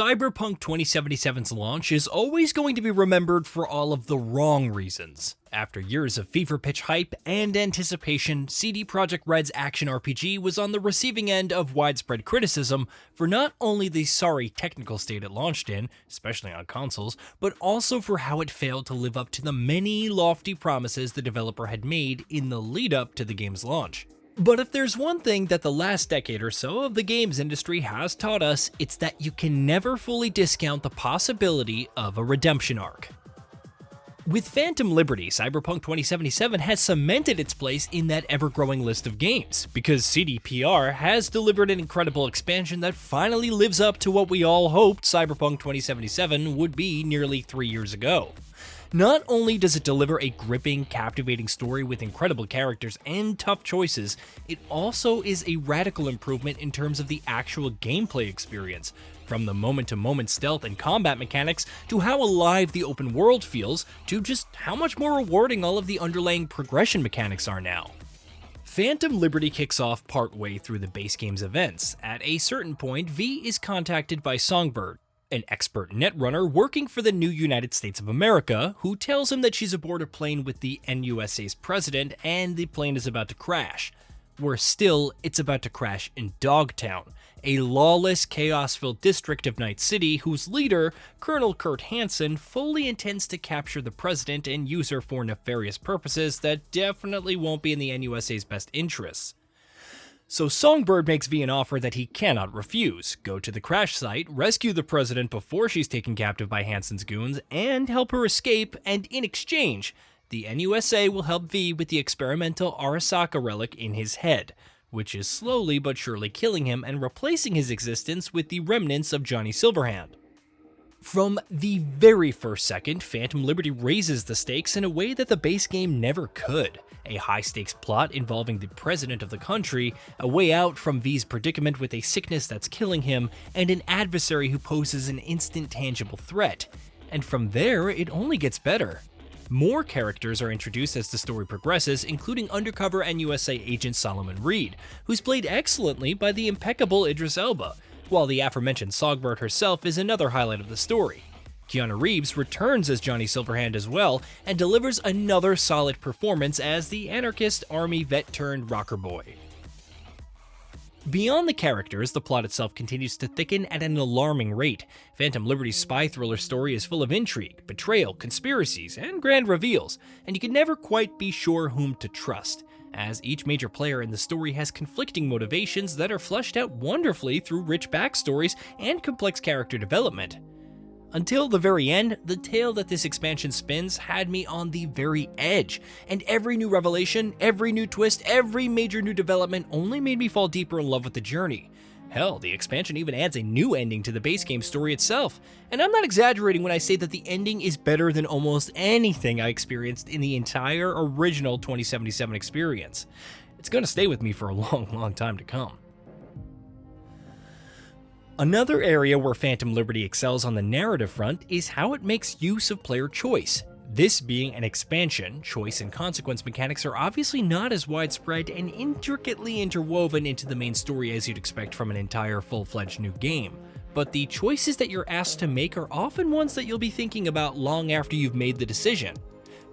Cyberpunk 2077's launch is always going to be remembered for all of the wrong reasons. After years of fever-pitch hype and anticipation, CD Projekt RED's action RPG was on the receiving end of widespread criticism for not only the sorry technical state it launched in, especially on consoles, but also for how it failed to live up to the many lofty promises the developer had made in the lead-up to the game's launch. But if there's one thing that the last decade or so of the games industry has taught us, it's that you can never fully discount the possibility of a redemption arc. With Phantom Liberty, Cyberpunk 2077 has cemented its place in that ever-growing list of games, because CDPR has delivered an incredible expansion that finally lives up to what we all hoped Cyberpunk 2077 would be nearly 3 years ago. Not only does it deliver a gripping, captivating story with incredible characters and tough choices, it also is a radical improvement in terms of the actual gameplay experience, from the moment-to-moment stealth and combat mechanics to how alive the open world feels, to just how much more rewarding all of the underlying progression mechanics are now. Phantom Liberty kicks off partway through the base game's events. At a certain point, V is contacted by Songbird, an expert netrunner working for the new United States of America, who tells him that she's aboard a plane with the NUSA's president and the plane is about to crash. Worse still, it's about to crash in Dogtown, a lawless, chaos-filled district of Night City whose leader, Colonel Kurt Hansen, fully intends to capture the president and use her for nefarious purposes that definitely won't be in the NUSA's best interests. So Songbird makes V an offer that he cannot refuse: go to the crash site, rescue the president before she's taken captive by Hansen's goons, and help her escape, and in exchange, the NUSA will help V with the experimental Arasaka relic in his head, which is slowly but surely killing him and replacing his existence with the remnants of Johnny Silverhand. From the very first second, Phantom Liberty raises the stakes in a way that the base game never could. A high-stakes plot involving the president of the country, a way out from V's predicament with a sickness that's killing him, and an adversary who poses an instant tangible threat. And from there, it only gets better. More characters are introduced as the story progresses, including undercover NUSA agent Solomon Reed, who's played excellently by the impeccable Idris Elba, while the aforementioned Songbird herself is another highlight of the story. Keanu Reeves returns as Johnny Silverhand as well, and delivers another solid performance as the anarchist army vet-turned-rocker boy. Beyond the characters, the plot itself continues to thicken at an alarming rate. Phantom Liberty's spy thriller story is full of intrigue, betrayal, conspiracies, and grand reveals, and you can never quite be sure whom to trust, as each major player in the story has conflicting motivations that are fleshed out wonderfully through rich backstories and complex character development. Until the very end, the tale that this expansion spins had me on the very edge, and every new revelation, every new twist, every major new development only made me fall deeper in love with the journey. Hell, the expansion even adds a new ending to the base game story itself, and I'm not exaggerating when I say that the ending is better than almost anything I experienced in the entire original 2077 experience. It's gonna stay with me for a long time to come. Another area where Phantom Liberty excels on the narrative front is how it makes use of player choice. This being an expansion, choice and consequence mechanics are obviously not as widespread and intricately interwoven into the main story as you'd expect from an entire full-fledged new game. But the choices that you're asked to make are often ones that you'll be thinking about long after you've made the decision.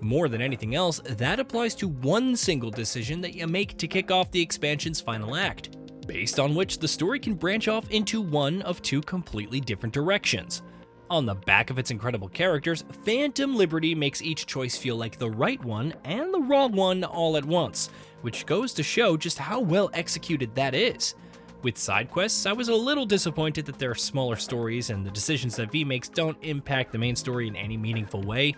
More than anything else, that applies to one single decision that you make to kick off the expansion's final act, based on which the story can branch off into one of two completely different directions. On the back of its incredible characters, Phantom Liberty makes each choice feel like the right one and the wrong one all at once, which goes to show just how well executed that is. With side quests, I was a little disappointed that they're smaller stories and the decisions that V makes don't impact the main story in any meaningful way,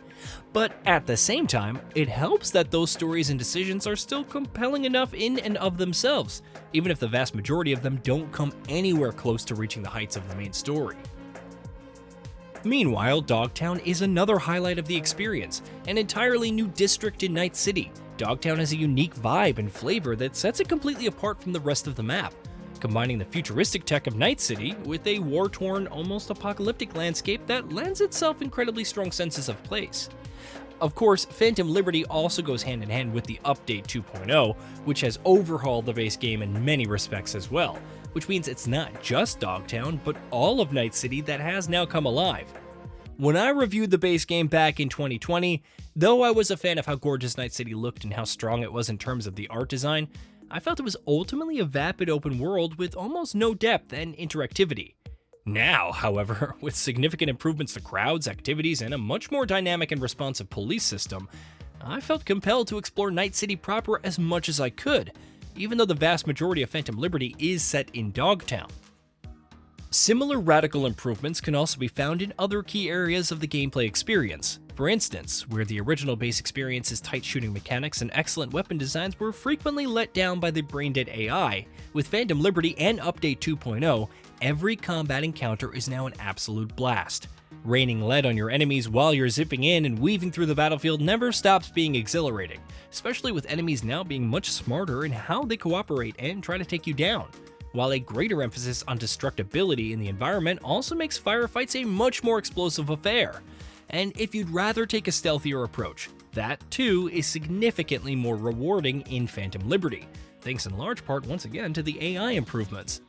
but at the same time, it helps that those stories and decisions are still compelling enough in and of themselves, even if the vast majority of them don't come anywhere close to reaching the heights of the main story. Meanwhile, Dogtown is another highlight of the experience, an entirely new district in Night City. Dogtown has a unique vibe and flavor that sets it completely apart from the rest of the map, combining the futuristic tech of Night City with a war-torn, almost apocalyptic landscape that lends itself incredibly strong senses of place. Of course, Phantom Liberty also goes hand in hand with the Update 2.0, which has overhauled the base game in many respects as well, which means it's not just Dogtown, but all of Night City that has now come alive. When I reviewed the base game back in 2020, though I was a fan of how gorgeous Night City looked and how strong it was in terms of the art design, I felt it was ultimately a vapid open world with almost no depth and interactivity. Now, however, with significant improvements to crowds, activities, and a much more dynamic and responsive police system, I felt compelled to explore Night City proper as much as I could, even though the vast majority of Phantom Liberty is set in Dogtown. Similar radical improvements can also be found in other key areas of the gameplay experience. For instance, where the original base experience's tight shooting mechanics and excellent weapon designs were frequently let down by the brain-dead AI, with Phantom Liberty and Update 2.0, every combat encounter is now an absolute blast. Raining lead on your enemies while you're zipping in and weaving through the battlefield never stops being exhilarating, especially with enemies now being much smarter in how they cooperate and try to take you down. While a greater emphasis on destructibility in the environment also makes firefights a much more explosive affair. And if you'd rather take a stealthier approach, that too is significantly more rewarding in Phantom Liberty, thanks in large part once again to the AI improvements.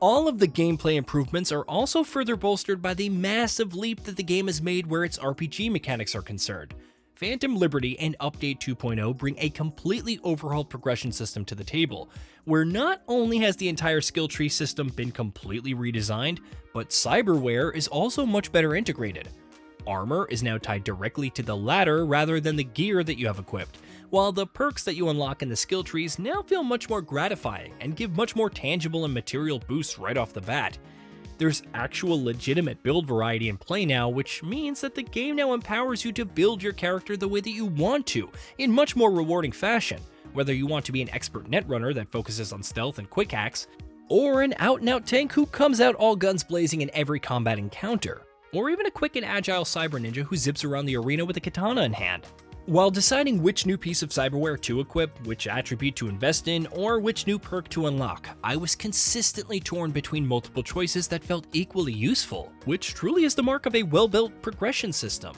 All of the gameplay improvements are also further bolstered by the massive leap that the game has made where its RPG mechanics are concerned. Phantom Liberty and Update 2.0 bring a completely overhauled progression system to the table, where not only has the entire skill tree system been completely redesigned, but cyberware is also much better integrated. Armor is now tied directly to the ladder rather than the gear that you have equipped, while the perks that you unlock in the skill trees now feel much more gratifying and give much more tangible and material boosts right off the bat. There's actual legitimate build variety in play now, which means that the game now empowers you to build your character the way that you want to, in much more rewarding fashion, whether you want to be an expert netrunner that focuses on stealth and quick hacks, or an out-and-out tank who comes out all guns blazing in every combat encounter, or even a quick and agile cyber ninja who zips around the arena with a katana in hand. While deciding which new piece of cyberware to equip, which attribute to invest in, or which new perk to unlock, I was consistently torn between multiple choices that felt equally useful, which truly is the mark of a well-built progression system.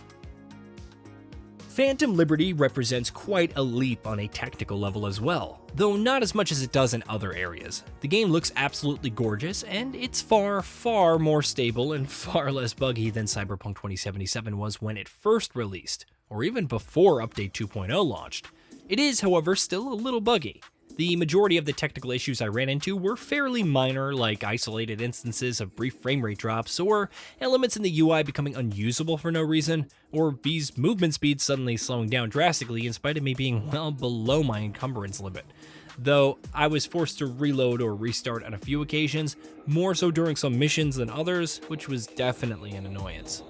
Phantom Liberty represents quite a leap on a technical level as well, though not as much as it does in other areas. The game looks absolutely gorgeous, and it's far, far more stable and far less buggy than Cyberpunk 2077 was when it first released, or even before Update 2.0 launched. It is, however, still a little buggy. The majority of the technical issues I ran into were fairly minor, like isolated instances of brief frame rate drops, or elements in the UI becoming unusable for no reason, or V's movement speed suddenly slowing down drastically in spite of me being well below my encumbrance limit. Though I was forced to reload or restart on a few occasions, more so during some missions than others, which was definitely an annoyance.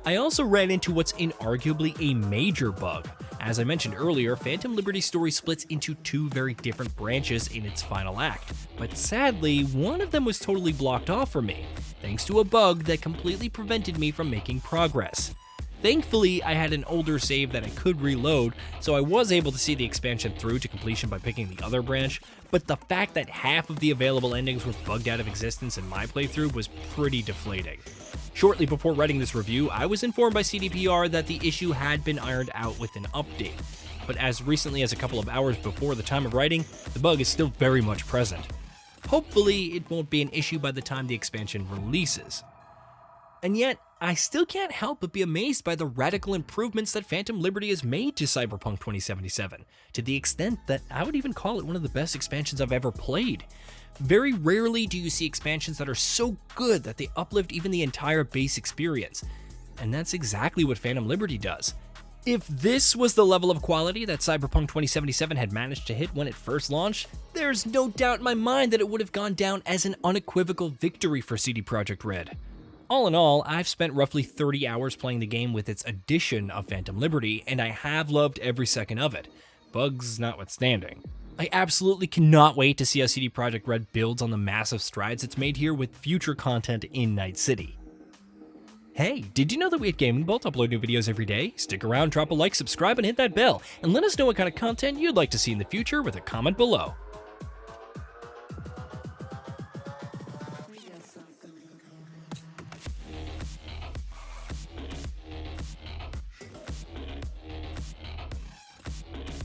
I also ran into what's inarguably a major bug. As I mentioned earlier, Phantom Liberty's story splits into two very different branches in its final act, but sadly, one of them was totally blocked off for me, thanks to a bug that completely prevented me from making progress. Thankfully, I had an older save that I could reload, so I was able to see the expansion through to completion by picking the other branch, but the fact that half of the available endings were bugged out of existence in my playthrough was pretty deflating. Shortly before writing this review, I was informed by CDPR that the issue had been ironed out with an update, but as recently as a couple of hours before the time of writing, the bug is still very much present. Hopefully, it won't be an issue by the time the expansion releases. And yet, I still can't help but be amazed by the radical improvements that Phantom Liberty has made to Cyberpunk 2077, to the extent that I would even call it one of the best expansions I've ever played. Very rarely do you see expansions that are so good that they uplift even the entire base experience, and that's exactly what Phantom Liberty does. If this was the level of quality that Cyberpunk 2077 had managed to hit when it first launched, there's no doubt in my mind that it would have gone down as an unequivocal victory for CD Projekt RED. All in all, I've spent roughly 30 hours playing the game with its addition of Phantom Liberty, and I have loved every second of it, bugs notwithstanding. I absolutely cannot wait to see how CD Projekt RED builds on the massive strides it's made here with future content in Night City. Hey, did you know that we at Gaming Bolt upload new videos every day? Stick around, drop a like, subscribe, and hit that bell, and let us know what kind of content you'd like to see in the future with a comment below.